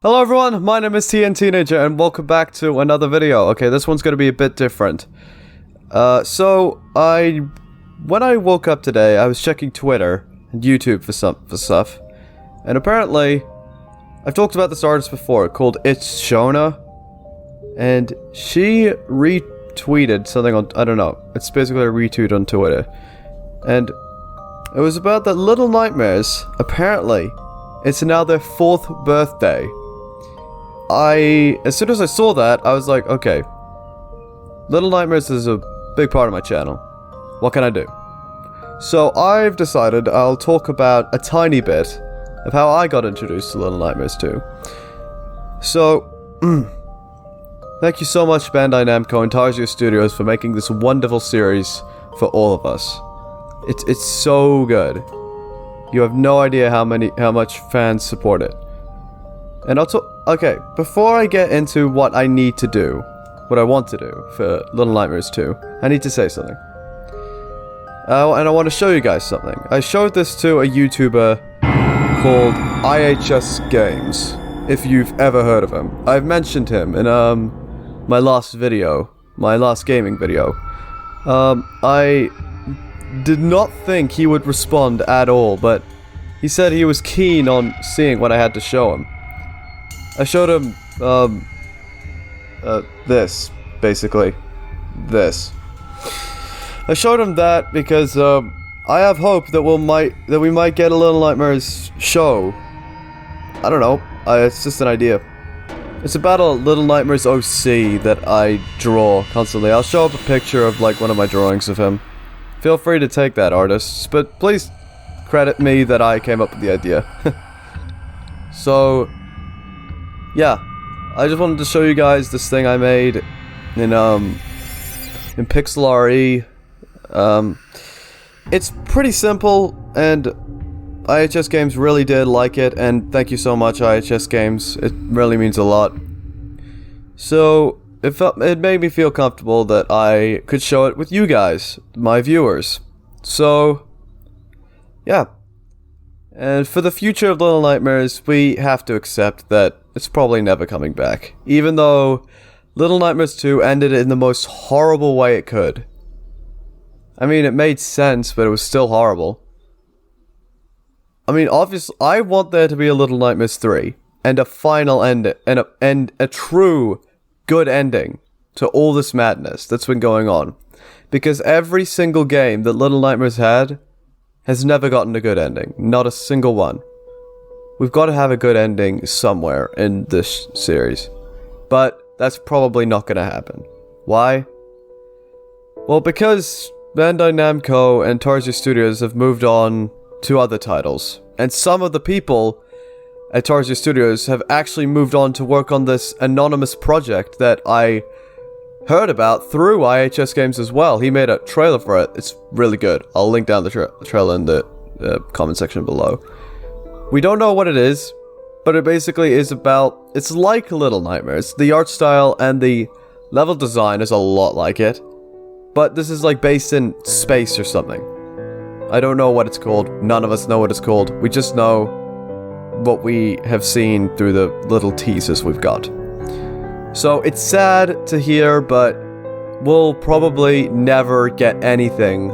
Hello everyone, my name is TNTeenager and welcome back to another video. Okay, this one's gonna be a bit different. When I woke up today, I was checking Twitter and YouTube for stuff. And apparently, I've talked about this artist before, called It's Shona. And she retweeted something on, I don't know, it's basically a retweet on Twitter. And it was about that Little Nightmares, apparently, it's now their 4th birthday. As soon as I saw that, I was like, okay, Little Nightmares is a big part of my channel. What can I do? So I've decided I'll talk about a tiny bit of how I got introduced to Little Nightmares 2. So, thank you so much Bandai Namco and Tarzio Studios for making this wonderful series for all of us. It's so good. You have no idea how much fans support it. And okay, before I get into what I need to do, what I want to do for Little Nightmares 2, I need to say something. And I want to show you guys something. I showed this to a YouTuber called IHS Games, if you've ever heard of him. I've mentioned him in my last gaming video. I did not think he would respond at all, but he said he was keen on seeing what I had to show him. I showed him, this, basically. This. I showed him that because, I have hope that we might get a Little Nightmares show. I don't know, it's just an idea. It's about a Little Nightmares OC that I draw constantly. I'll show up a picture of, like, one of my drawings of him. Feel free to take that, artists, but please credit me that I came up with the idea. So, yeah, I just wanted to show you guys this thing I made in Pixel RE. It's pretty simple, and IHS Games really did like it, and thank you so much, IHS Games. It really means a lot. So, it made me feel comfortable that I could show it with you guys, my viewers. So, yeah. And for the future of Little Nightmares, we have to accept that it's probably never coming back. Even though Little Nightmares 2 ended in the most horrible way it could. I mean, it made sense, but it was still horrible. I mean, obviously, I want there to be a Little Nightmares 3, and a final end, and a true good ending to all this madness that's been going on. Because every single game that Little Nightmares had has never gotten a good ending. Not a single one. We've got to have a good ending somewhere in this series. But that's probably not going to happen. Why? Well, because Bandai Namco and Tarzio Studios have moved on to other titles. And some of the people at Tarzio Studios have actually moved on to work on this anonymous project that I heard about through IHS Games as well. He made a trailer for it. It's really good. I'll link down the trailer in the comment section below. We don't know what it is, but it basically is about... It's like Little Nightmares. The art style and the level design is a lot like it. But this is like based in space or something. I don't know what it's called. None of us know what it's called. We just know what we have seen through the little teasers we've got. So it's sad to hear, but we'll probably never get anything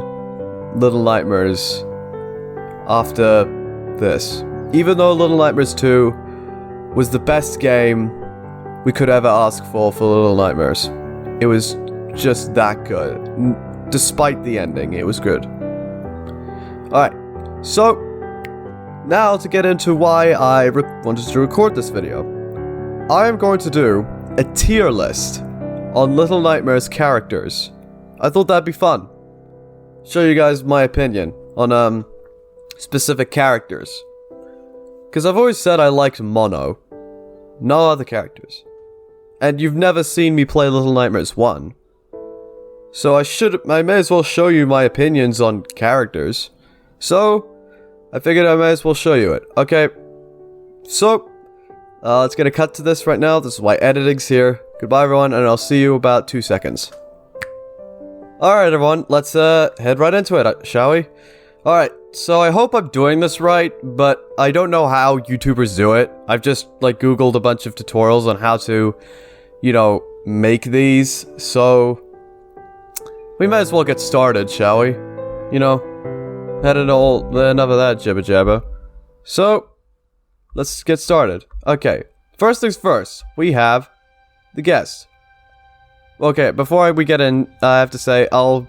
Little Nightmares after this. Even though Little Nightmares 2 was the best game we could ever ask for Little Nightmares. It was just that good. Despite the ending, it was good. Alright, so now to get into why I wanted to record this video. I am going to do a tier list on Little Nightmares characters. I thought that'd be fun. Show you guys my opinion on specific characters. Because I've always said I liked Mono. No other characters. And you've never seen me play Little Nightmares 1. So I may as well show you my opinions on characters. So, I figured I may as well show you it. Okay, so, let's get a cut to this right now. This is why editing's here. Goodbye everyone, and I'll see you about 2 seconds. Alright everyone, let's head right into it, shall we? Alright, so I hope I'm doing this right, but I don't know how YouTubers do it. I've just, like, Googled a bunch of tutorials on how to, you know, make these, so we might as well get started, shall we? You know, had it all, enough of that jibber jabber. So, let's get started. Okay, first things first, we have the guest. Okay, before we get in, I have to say, I'll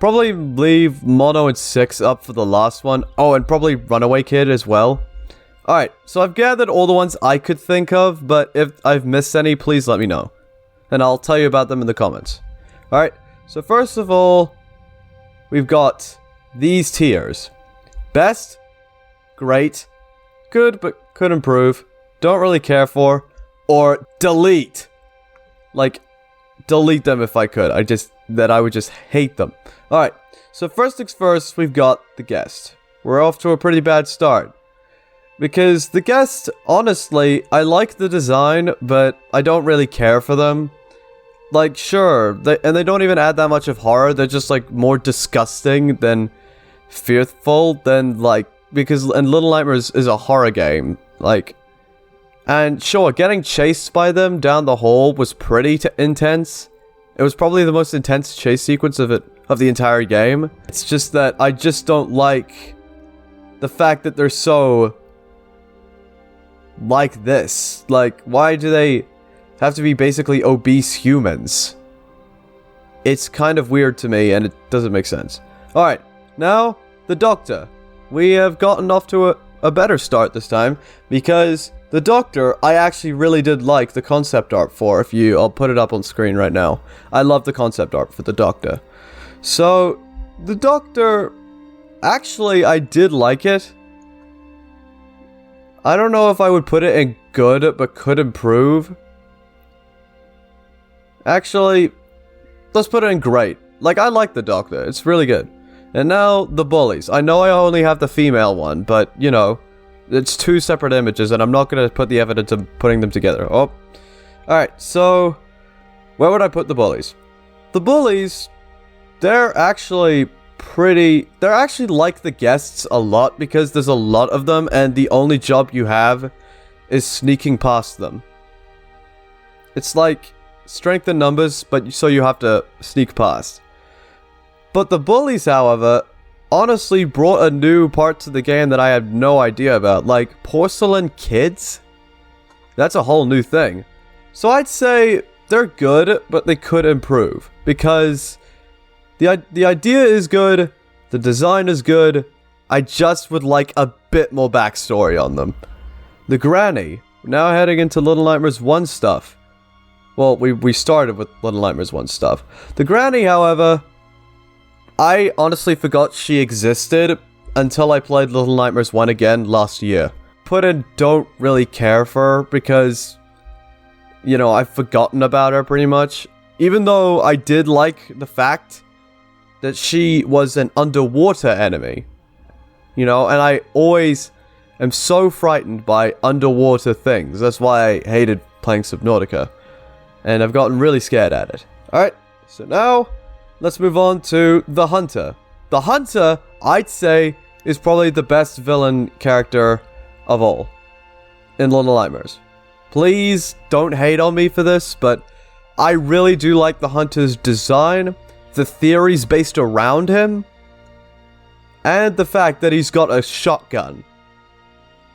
probably leave Mono and 6 up for the last one. Oh, and probably Runaway Kid as well. Alright, so I've gathered all the ones I could think of, but if I've missed any, please let me know. And I'll tell you about them in the comments. Alright, so first of all, we've got these tiers. Best, great, good but could improve, don't really care for, or delete. Like, delete them if I could. I would just hate them. Alright, so first things first, we've got the guest. We're off to a pretty bad start. Because the guest, honestly, I like the design, but I don't really care for them. Like, sure, they don't even add that much of horror, they're just, like, more disgusting than fearful than, like, and Little Nightmares is a horror game, like, and sure, getting chased by them down the hall was pretty intense. It was probably the most intense chase sequence of the entire game. It's just that I just don't like the fact that they're so like this. Like, why do they have to be basically obese humans? It's kind of weird to me, and it doesn't make sense. Alright, now, the Doctor. We have gotten off to a better start this time, because the Doctor, I actually really did like the concept art for. I'll put it up on screen right now. I love the concept art for the Doctor. So, the Doctor, actually, I did like it. I don't know if I would put it in good, but could improve. Actually, let's put it in great. Like, I like the Doctor. It's really good. And now, the bullies. I know I only have the female one, but, you know, it's two separate images, and I'm not going to put the evidence of putting them together. Oh. Alright, so, where would I put the bullies? The bullies, they're actually like the guests a lot, because there's a lot of them, and the only job you have is sneaking past them. It's like strength in numbers, but so you have to sneak past. But the bullies, however, honestly brought a new part to the game that I had no idea about. Like, porcelain kids? That's a whole new thing. So I'd say they're good, but they could improve. Because the idea is good, the design is good, I just would like a bit more backstory on them. The granny, now heading into Little Nightmares 1 stuff. Well, we started with Little Nightmares 1 stuff. The granny, however, I honestly forgot she existed until I played Little Nightmares 1 again last year. Don't really care for her because, you know, I've forgotten about her pretty much. Even though I did like the fact that she was an underwater enemy. You know, and I always am so frightened by underwater things. That's why I hated playing Subnautica. And I've gotten really scared at it. Alright, so now let's move on to the Hunter. The Hunter, I'd say, is probably the best villain character of all in Little Nightmares. Please don't hate on me for this, but I really do like the Hunter's design, the theories based around him, and the fact that he's got a shotgun.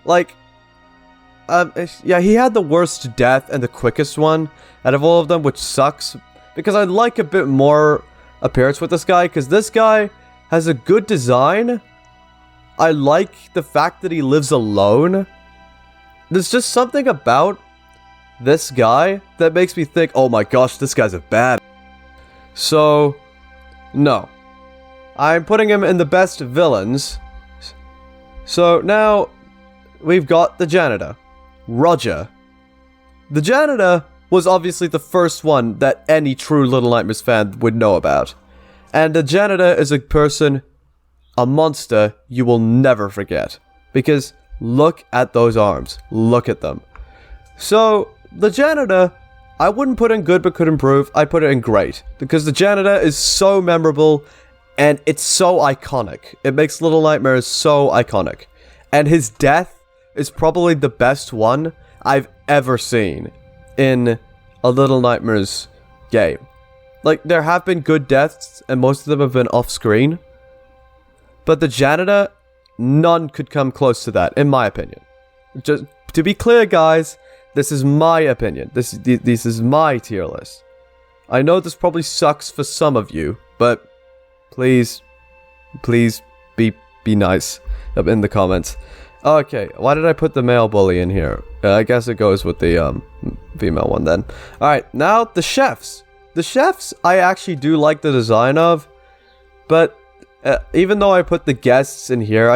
Like, yeah, he had the worst death and the quickest one out of all of them, which sucks, because I'd like a bit more appearance with this guy, because this guy has a good design. I like the fact that he lives alone. There's just something about this guy that makes me think, oh my gosh, this guy's a bad. So, no. I'm putting him in the best villains. So now, we've got the janitor, Roger. The janitor was obviously the first one that any true Little Nightmares fan would know about. And the janitor is a person, a monster you will never forget. Because look at those arms. Look at them. So, the janitor, I wouldn't put in good but could improve. I'd put it in great. Because the janitor is so memorable. And it's so iconic. It makes Little Nightmares so iconic. And his death is probably the best one I've ever seen in a Little Nightmares game. Like, there have been good deaths, and most of them have been off-screen. But the janitor, none could come close to that, in my opinion. Just to be clear, guys, this is my opinion. This is my tier list. I know this probably sucks for some of you, but please be nice up in the comments. Okay, why did I put the male bully in here? I guess it goes with the female one then. Alright, now the chefs. The chefs, I actually do like the design of, but even though I put the guests in here,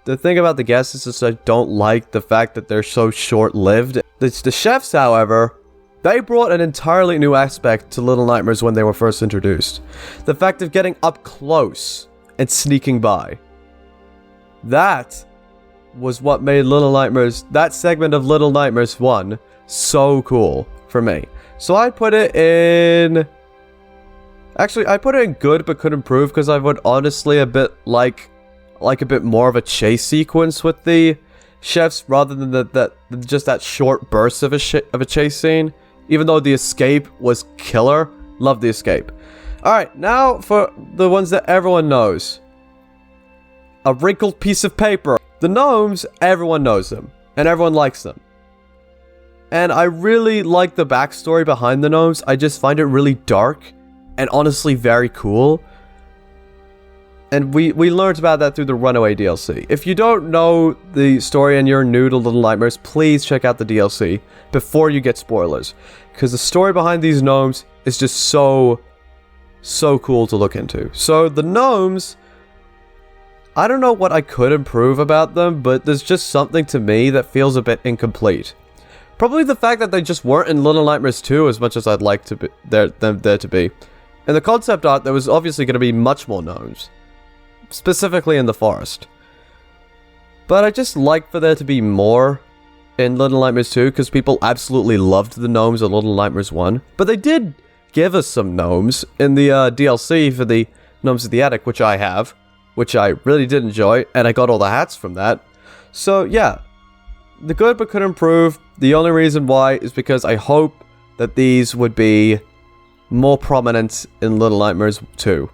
the thing about the guests is just I don't like the fact that they're so short-lived. The chefs, however, they brought an entirely new aspect to Little Nightmares when they were first introduced. The fact of getting up close and sneaking by. That was what made Little Nightmares, that segment of Little Nightmares 1, so cool for me. So I put it in... Actually, I put it in good but could improve because I would honestly a bit like a bit more of a chase sequence with the chefs rather than just that short burst of a chase scene. Even though the escape was killer. Love the escape. Alright, now for the ones that everyone knows. A wrinkled piece of paper. The gnomes, everyone knows them. And everyone likes them. And I really like the backstory behind the gnomes. I just find it really dark. And honestly very cool. And we learned about that through the Runaway DLC. If you don't know the story and you're new to Little Nightmares, please check out the DLC before you get spoilers. Because the story behind these gnomes is just so cool to look into. So the gnomes, I don't know what I could improve about them, but there's just something to me that feels a bit incomplete. Probably the fact that they just weren't in Little Nightmares 2 as much as I'd like to be them there to be. In the concept art, there was obviously going to be much more gnomes. Specifically in the forest. But I just like for there to be more in Little Nightmares 2 because people absolutely loved the gnomes in Little Nightmares 1. But they did give us some gnomes in the DLC for the Gnomes of the Attic, which I have. Which I really did enjoy, and I got all the hats from that. So yeah, the good but could improve. The only reason why is because I hope that these would be more prominent in Little Nightmares 2.